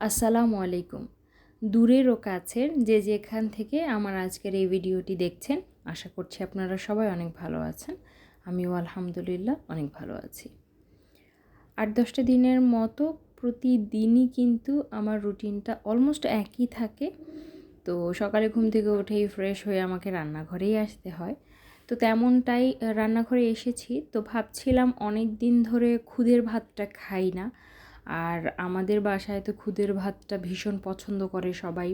আসসালামু আলাইকুম। দূরের ও কাছের যে যেখান থেকে আমার আজকের এই ভিডিওটি দেখছেন, আশা করছি আপনারা সবাই অনেক ভালো আছেন। আমিও আলহামদুলিল্লাহ অনেক ভালো আছি। ৮-১০টা দিনের মতো প্রতিদিনই কিন্তু আমার রুটিনটা অলমোস্ট একই থাকে। তো সকালে ঘুম থেকে উঠেই ফ্রেশ হয়ে আমাকে রান্নাঘরেই আসতে হয়। তো তেমনটাই রান্নাঘরে এসেছি। তো ভাবছিলাম অনেক দিন ধরে খুদের ভাতটা খাই না। আর আমাদের বাসায় তো খুদের ভাতটা ভীষণ পছন্দ করে সবাই।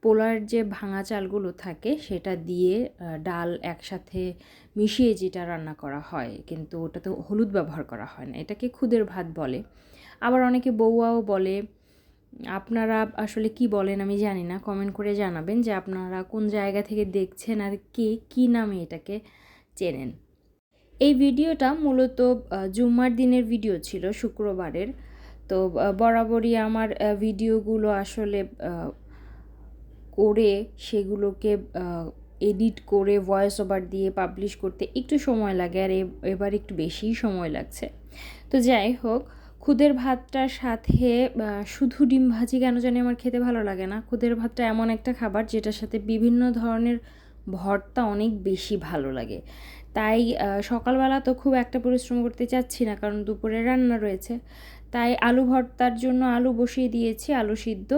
পোলার যে ভাঙা চালগুলো থাকে সেটা দিয়ে ডাল একসাথে মিশিয়ে যেটা রান্না করা হয়, কিন্তু ওটাতে হলুদ ব্যবহার করা হয় না, এটাকে খুদের ভাত বলে। আবার অনেকে বৌয়াও বলে। আপনারা আসলে কি বলেন আমি জানি না, কমেন্ট করে জানাবেন যে আপনারা কোন জায়গা থেকে দেখছেন আর কে কী নামে এটাকে চেনেন। এই ভিডিওটা মূলত জুম্মার দিনের ভিডিও ছিল, শুক্রবারের। তো বরাবরই আমার ভিডিওগুলো আসলে করে সেগুলোকে এডিট করে ভয়েস ওভার দিয়ে পাবলিশ করতে একটু সময় লাগে, আর এবার একটু বেশিই সময় লাগছে। তো যাই হোক, খুদের ভাতটার সাথে শুধু ডিম ভাজি কেন জানি আমার খেতে ভালো লাগে না। খুদের ভাতটা এমন একটা খাবার যেটার সাথে বিভিন্ন ধরনের ভর্তা অনেক বেশি ভালো লাগে। তাই সকালবেলা তো খুব একটা পরিশ্রম করতে চাচ্ছি না, কারণ দুপুরে রান্না রয়েছে। তাই আলু ভর্তার জন্য আলু বসিয়ে দিয়েছি, আলু সিদ্ধ।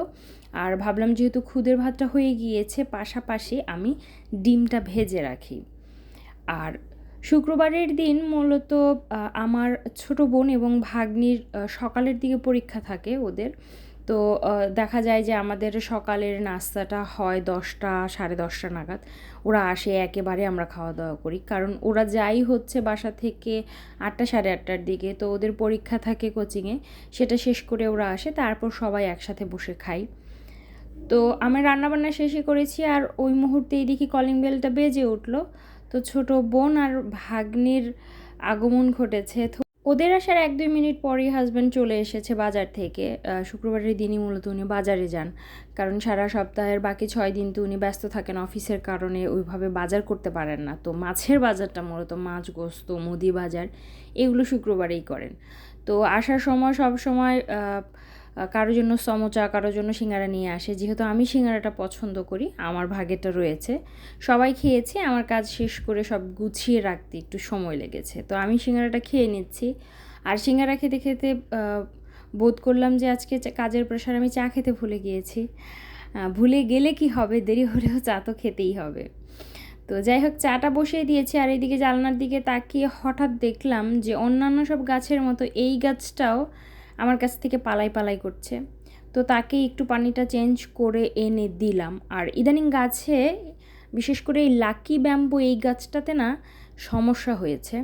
আর ভাবলাম যেহেতু খুদের ভাতটা হয়ে গিয়েছে, পাশাপাশি আমি ডিমটা ভেজে রাখি। আর শুক্রবারের দিন মূলত আমার ছোট বোন এবং ভাগ্নির সকালের দিকে পরীক্ষা থাকে ওদের। তো দেখা যায় যে আমাদের সকালের নাস্তাটা হয় 10টা 10:30 নাগাদ। ওরা আসে একেবারে, আমরা খাওয়া দাওয়া করি, কারণ ওরা যাই হচ্ছে বাসা থেকে 8টা 8:30টার দিকে। তো ওদের পরীক্ষা থাকে কোচিংয়ে, সেটা শেষ করে ওরা আসে, তারপর সবাই একসাথে বসে খাই। তো আমি রান্নাবান্না শেষই করেছি, আর ওই মুহূর্তেই দেখি কলিং বেলটা বেজে উঠলো। তো ছোট বোন আর ভাগ্নির আগমন ঘটেছে। তো ওদের আসার 1-2 মিনিট পরেই হাজব্যান্ড চলে এসেছে বাজার থেকে। শুক্রবারের দিনই মূলত উনি বাজারে যান, কারণ সারা সপ্তাহের বাকি 6 দিন তো উনি ব্যস্ত থাকেন অফিসের কারণে, ওইভাবে বাজার করতে পারেন না। তো মাছের বাজারটা মূলত মাছ, গোস্ত, মুদি বাজার এগুলো শুক্রবারেই করেন। তো আসার সময় সব সময় কারোর জন্য সমোচা, কারোর জন্য সিঙ্গারা নিয়ে আসে। যেহেতু আমি সিঙ্গারাটা পছন্দ করি, আমার ভাগেরটা রয়েছে। সবাই খেয়েছে, আমার কাজ শেষ করে সব গুছিয়ে রাখতে একটু সময় লেগেছে। তো আমি সিঙ্গারাটা খেয়ে নিচ্ছি। আর সিঙ্গারা খেতে খেতে বোধ করলাম যে আজকে কাজের প্রেশার, আমি চা খেতে ভুলে গিয়েছি। ভুলে গেলে কি হবে, দেরি হলেও চা তো খেতেই হবে। তো যাই হোক, চাটা বসিয়ে দিয়েছি। আর এইদিকে জানলার দিকে তাকিয়ে হঠাৎ দেখলাম যে অন্যান্য সব গাছের মতো এই গাছটাও আমার কাছ থেকে পালাই পালাই করছে। তো তাকে একটু পানিটা চেঞ্জ করে এনে দিলাম। আর ইদানিং গাছে, বিশেষ করে এই লাকি ব্যাম্বু এই গাছটাতে না সমস্যা হয়েছে।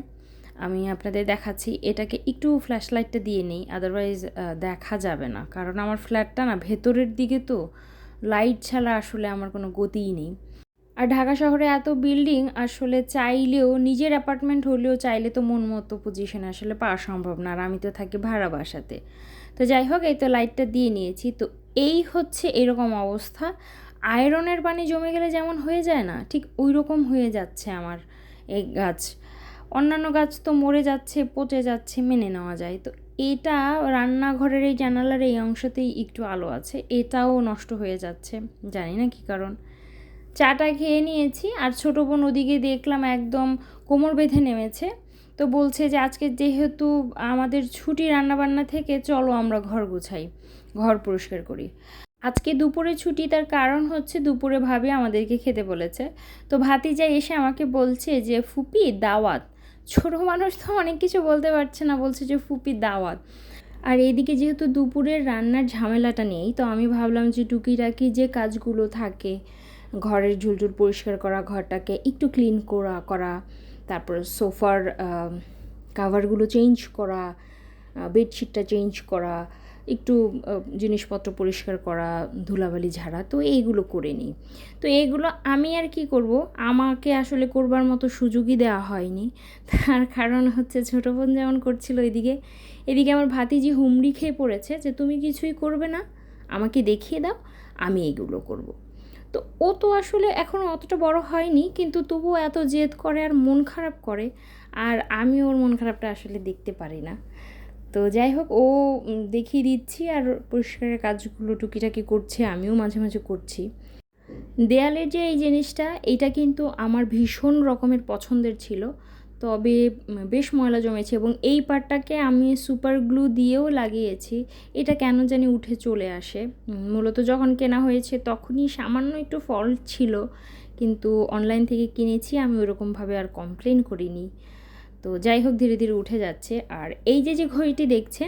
আমি আপনাদের দেখাচ্ছি, এটাকে একটু ফ্ল্যাশ লাইটটা দিয়ে নিই, আদারওয়াইজ দেখা যাবে না, কারণ আমার ফ্ল্যাটটা না ভেতরের দিকে, তো লাইট ছাড়া আসলে আমার কোনো গতিই নেই। আর ঢাকা শহরে এত বিল্ডিং, আসলে চাইলেও নিজের অ্যাপার্টমেন্ট হলেও চাইলে তো মন মতো পজিশনে আসলে পাওয়া সম্ভব না। আর আমি তো থাকি ভাড়া বাসাতে। তো যাই হোক, এই তো লাইটটা দিয়ে নিয়েছি। তো এই হচ্ছে এরকম অবস্থা। আয়রনের পানি জমে গেলে যেমন হয়ে যায় না, ঠিক ওই রকম হয়ে যাচ্ছে আমার এই গাছ। অন্যান্য গাছ তো মরে যাচ্ছে, পচে যাচ্ছে, মেনে নেওয়া যায়। তো এটা রান্নাঘরের এই জানালার এই অংশতেই একটু আলো আছে, এটাও নষ্ট হয়ে যাচ্ছে, জানি না কী কারণ। চাটা খেয়ে নিয়েছি, আর ছোটো বোন ওদিকে দেখলাম একদম কোমর বেঁধে নেমেছে। তো বলছে যে আজকে যেহেতু আমাদের ছুটি রান্নাবান্না থেকে, চলো আমরা ঘর গুছাই, ঘর পরিষ্কার করি। আজকে দুপুরে ছুটি, তার কারণ হচ্ছে দুপুরে ভাবি আমাদেরকে খেতে বলেছে। তো ভাতিজা এসে আমাকে বলছে যে ফুপি দাওয়াত। ছোটো মানুষ তো অনেক কিছু বলতে পারছে না, বলছে যে ফুপি দাওয়াত। আর এইদিকে যেহেতু দুপুরের রান্নার ঝামেলাটা নেই, তো আমি ভাবলাম যে টুকিটাকি যে কাজগুলো থাকে, ঘরের ঝুলঝুল পরিষ্কার করা, ঘরটাকে একটু ক্লিন করা, তারপর সোফার কাভারগুলো চেঞ্জ করা, বেডশিটটা চেঞ্জ করা, একটু জিনিসপত্র পরিষ্কার করা, ধুলাবালি ঝাড়া, তো এইগুলো করে নিই। তো এইগুলো আমি আর কি করব, আমাকে আসলে করবার মতো সুযোগই দেওয়া হয়নি। তার কারণ হচ্ছে ছোটো বোন যেমন করছিল এদিকে আমার ভাতিজি হুমড়ি খেয়ে পড়েছে যে তুমি কিছুই করবে না, আমাকে দেখিয়ে দাও, আমি এগুলো করব। তো ও তো আসলে এখনও অতটা বড় হয়নি, কিন্তু তবুও এত জেদ করে আর মন খারাপ করে, আর আমি ওর মন খারাপটা আসলে দেখতে পারি না। তো যাই হোক, ও দেখিয়ে দিচ্ছি আর পরিষ্কারের কাজগুলো টুকিটাকি করছে, আমিও মাঝে মাঝে করছি। দেয়ালের যে এই জিনিসটা, এইটা কিন্তু আমার ভীষণ রকমের পছন্দের ছিল, তবে বেশ ময়লা জমেছে এবং এই পার্টটাকে আমি সুপার গ্লু দিয়েও লাগিয়েছি, এটা কেন জানি উঠে চলে আসে। মূলত যখন কেনা হয়েছে তখনই সামান্য একটু ফল্ট ছিল, কিন্তু অনলাইন থেকে কিনেছি, আমি ওরকমভাবে আর কমপ্লেন করিনি। তো যাই হোক, ধীরে ধীরে উঠে যাচ্ছে। আর এই যে যে ঘড়িটি দেখছে,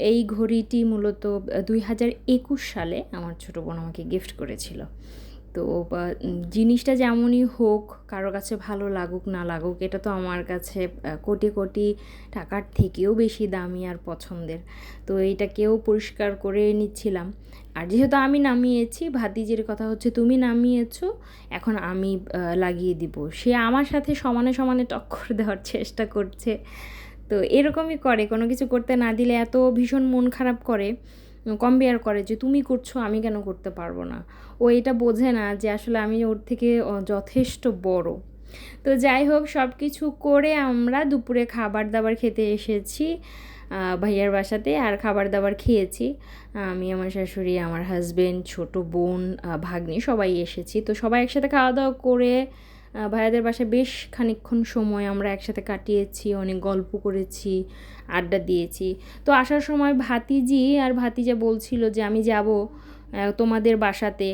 এই ঘড়িটি মূলত 2021 সালে আমার ছোটো বোন আমাকে গিফট করেছিল। তো জিনিসটা যেমনই হোক, কারো কাছে ভালো লাগুক না লাগুক, এটা তো আমার কাছে কোটি কোটি টাকার থেকেও বেশি দামি আর পছন্দের। তো এইটাকেও পরিষ্কার করে নিচ্ছিলাম। আর যেহেতু আমি নামিয়েছি, ভাতিজির কথা হচ্ছে তুমি নামিয়েছো, এখন আমি লাগিয়ে দিব। সে আমার সাথে সমানে সমানে টক্কর দেওয়ার চেষ্টা করছে। তো এরকমই করে, কোনো কিছু করতে না দিলে এত ভীষণ মন খারাপ করে, কম্পেয়ার করে যে তুমি করছো, আমি কেন করতে পারবো না। ও এটা বোঝে না যে আসলে আমি ওর থেকে যথেষ্ট বড়। তো যাই হোক, সব কিছু করে আমরা দুপুরে খাবার দাবার খেতে এসেছি ভাইয়ার বাসাতে, আর খাবার দাবার খেয়েছি। আমি, আমার শাশুড়ি, আমার হাজবেন্ড, ছোট বোন, ভাগ্নি সবাই এসেছি। তো সবাই একসাথে খাওয়া দাওয়া করে ভাইয়াদের বাসায় বেশ খানিকক্ষণ সময় আমরা একসাথে কাটিয়েছি, অনেক গল্প করেছি, আড্ডা দিয়েছি। তো আসার সময় ভাতিজি আর ভাতিজা বলছিল যে আমি যাব তোমাদের বাসাতে।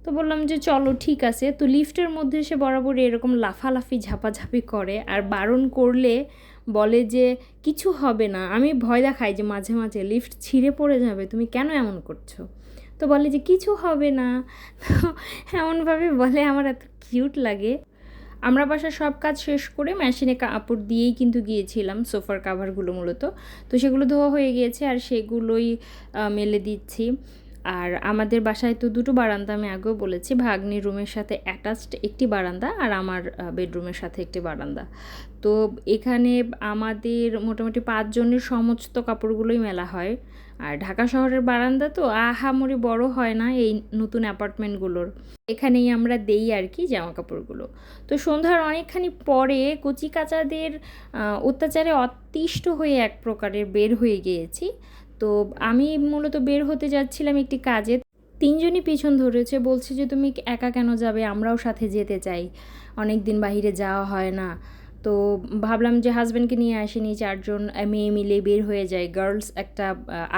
তো বললাম যে চলো ঠিক আছে। তো লিফটের মধ্যে সে বরাবর এরকম লাফালাফি ঝাপাঝাপি করে, আর বারণ করলে বলে যে কিছু হবে না। আমি ভয় দেখাই যে মাঝে মাঝে লিফট ছিঁড়ে পড়ে যাবে, তুমি কেন এমন করছো। তো বলে যে কিছু হবে না। এমনভাবে বলে, আমার এত কিউট লাগে। আমরা বাসার সব কাজ শেষ করে মেশিনে কাপড় দিয়েই কিন্তু গিয়েছিলাম, সোফার কাভারগুলো মূলত। তো সেগুলো ধোয়া হয়ে গিয়েছে আর সেগুলোই মেলে দিচ্ছি। আর আমাদের বাসায় তো দুটো বারান্দা, আমি আগেও বলেছি, ভাগ্নির রুমের সাথে অ্যাটাচড একটি বারান্দা আর আমার বেডরুমের সাথে একটি বারান্দা। তো এখানে আমাদের মোটামুটি 5 জনের সমস্ত কাপড়গুলোই মেলা হয়। আর ঢাকা শহরের বারান্দা তো আহামরি বড় হয় না এই নতুন অ্যাপার্টমেন্টগুলোর, এখানেই আমরা দেই আর কি জামা কাপড়গুলো। তো সন্ধ্যার অনেকখানি পরে কচিকাচাদের অত্যাচারে অতিষ্ঠ হয়ে এক প্রকারের বের হয়ে গিয়েছি। তো আমি মূলত বের হতে যাচ্ছিলাম একটি কাজে, 3জনই পিছন ধরেছে, বলছে যে তুমি একা কেন যাবে, আমরাও সাথে যেতে চাই, অনেক দিন বাহিরে যাওয়া হয় না। তো ভাবলাম যে হাজব্যান্ডকে নিয়ে আসিনি, 4জন মেয়ে মিলে বের হয়ে যায়, গার্লস একটা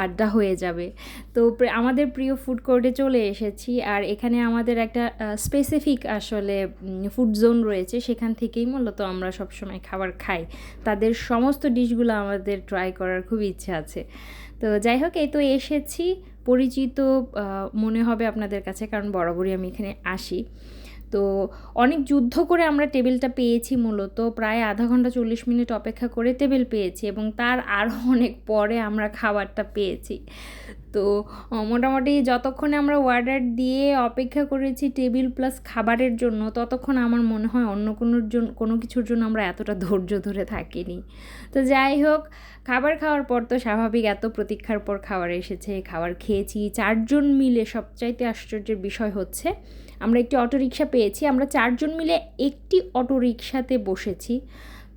আড্ডা হয়ে যাবে। তো আমাদের প্রিয় ফুড কোর্টে চলে এসেছি, আর এখানে আমাদের একটা স্পেসিফিক আসলে ফুড জোন রয়েছে, সেখান থেকেই মূলত আমরা সবসময় খাবার খাই। তাদের সমস্ত ডিশগুলো আমাদের ট্রাই করার খুব ইচ্ছে আছে। তো যাই হোক, এই তো এসেছি, পরিচিত মনে হবে আপনাদের কাছে, কারণ বরাবরই আমি এখানে আসি। তো অনেক যুদ্ধ করে আমরা টেবিলটা পেয়েছি, মূলত প্রায় আধা ঘন্টা 40 মিনিট অপেক্ষা করে টেবিল পেয়েছি, এবং তার আরও অনেক পরে আমরা খাবারটা পেয়েছি। তো মোটামুটি যতক্ষণে আমরা অর্ডার দিয়ে অপেক্ষা করেছি টেবিল প্লাস খাবারের জন্য, ততক্ষণ আমার মনে হয় অন্য কোনো কিছুর জন্য আমরা এতটা ধৈর্য ধরে থাকিনি। তো যাই হোক, খাবার খাওয়ার পর তো স্বাভাবিক, এত প্রতীক্ষার পর খাবার এসেছে, খাবার খেয়েছি 4জন মিলে। সবচাইতে আশ্চর্যের বিষয় হচ্ছে আমরা একটি অটোরিকশা পেয়েছি, আমরা 4জন মিলে একটি অটোরিকশাতে বসেছি।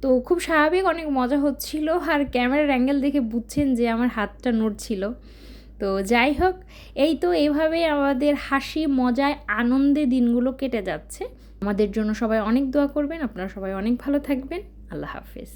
তো খুব স্বাভাবিক, অনেক মজা হচ্ছিল, আর ক্যামেরার অ্যাঙ্গেল দেখে বুঝছেন যে আমার হাতটা নড়ছিল। তো যাই হোক, এই তো এইভাবেই আমাদের হাসি মজায় আনন্দে দিনগুলো কেটে যাচ্ছে। আমাদের জন্য সবাই অনেক দোয়া করবেন, আপনারা সবাই অনেক ভালো থাকবেন। আল্লাহ হাফেজ।